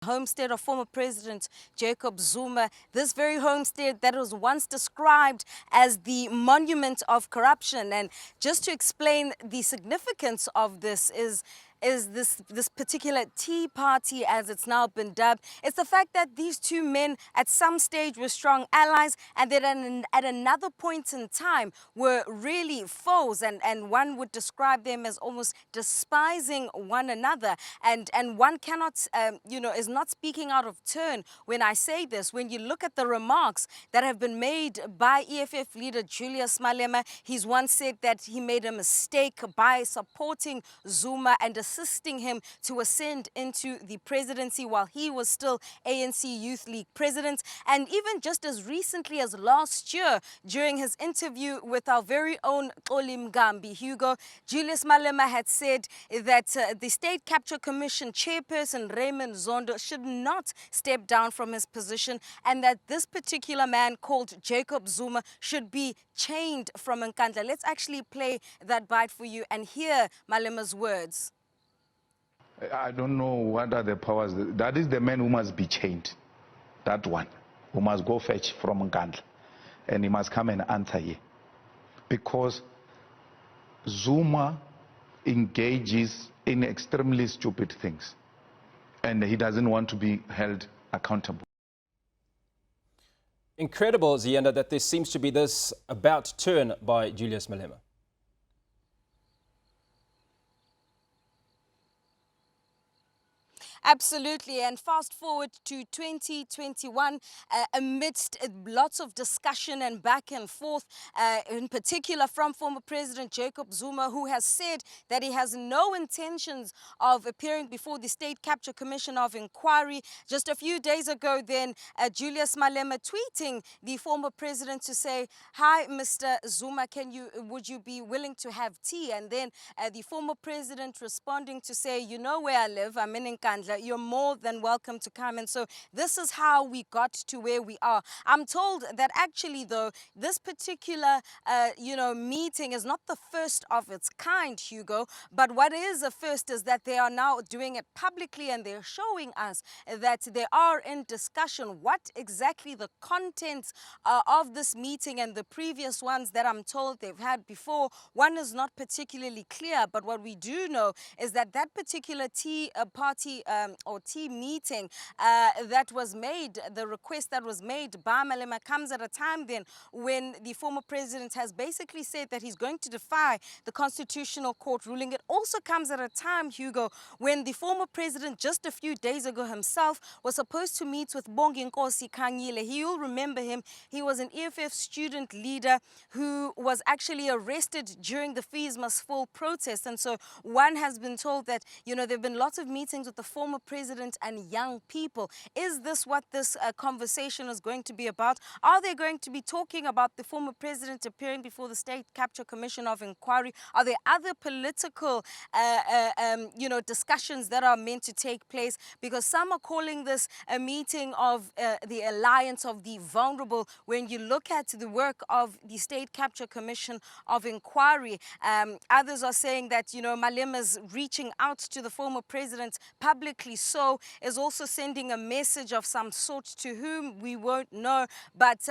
Homestead of former President Jacob Zuma, this very homestead that was once described as the monument of corruption. And just to explain the significance of this is this particular Tea Party, as it's now been dubbed. It's the fact that these two men at some stage were strong allies, and then at another point in time were really foes, and one would describe them as almost despising one another. And one cannot, is not speaking out of turn when I say this. When you look at the remarks that have been made by EFF leader Julius Malema, he's once said that he made a mistake by supporting Zuma and assisting him to ascend into the presidency while he was still ANC Youth League president. And even just as recently as last year, during his interview with our very own Xoli Mgambi, Hugo, Julius Malema had said that the State Capture Commission chairperson Raymond Zondo should not step down from his position, and that this particular man called Jacob Zuma should be chained from Nkandla. Let's actually play that bite for you and hear Malema's words. I don't know what are the powers. That is the man who must be chained. That one, who must go fetch from Nkandla. And he must come and answer here. Because Zuma engages in extremely stupid things. And he doesn't want to be held accountable. Incredible, Zienda, that there seems to be this about turn by Julius Malema. Absolutely. And fast forward to 2021, amidst lots of discussion and back and forth, in particular from former President Jacob Zuma, who has said that he has no intentions of appearing before the State Capture Commission of Inquiry. Just a few days ago then, Julius Malema tweeting the former president to say, "Hi, Mr. Zuma, would you be willing to have tea?" And then the former president responding to say, "You know where I live, I'm in Nkandla. You're more than welcome to come." And so this is how we got to where we are. I'm told that actually, though, this particular, meeting is not the first of its kind, Hugo. But what is a first is that they are now doing it publicly, and they're showing us that they are in discussion. What exactly the contents of this meeting and the previous ones that I'm told they've had before, one is not particularly clear. But what we do know is that that particular Tea Party or tea meeting that was made, the request that was made by Malema, comes at a time then when the former president has basically said that he's going to defy the Constitutional Court ruling. It also comes at a time, Hugo, when the former president just a few days ago himself was supposed to meet with Bongi Nkosi Kanyile. You'll remember him. He was an EFF student leader who was actually arrested during the Fees Must Fall protest. And so one has been told that, there have been lots of meetings with the former president and young people. Is this what this conversation is going to be about? Are they going to be talking about the former president appearing before the State Capture Commission of Inquiry? Are there other political, discussions that are meant to take place? Because some are calling this a meeting of the alliance of the vulnerable. When you look at the work of the State Capture Commission of Inquiry, others are saying that, Malema's reaching out to the former president publicly is also sending a message of some sort to whom we won't know. But,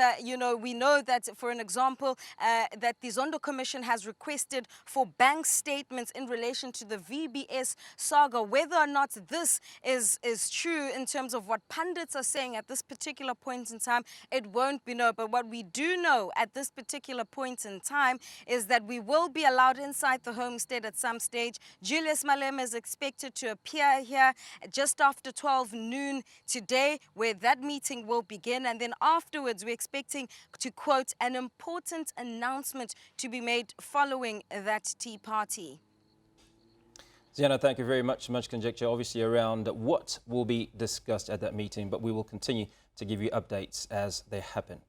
we know that, for an example, that the Zondo Commission has requested for bank statements in relation to the VBS saga. Whether or not this is true in terms of what pundits are saying at this particular point in time, it won't be known. But what we do know at this particular point in time is that we will be allowed inside the homestead at some stage. Julius Malema is expected to appear here just after 12 noon today, where that meeting will begin. And then afterwards, we're expecting, to quote, an important announcement to be made following that tea party. Zienda, thank you very much. Much conjecture, obviously, around what will be discussed at that meeting, but we will continue to give you updates as they happen.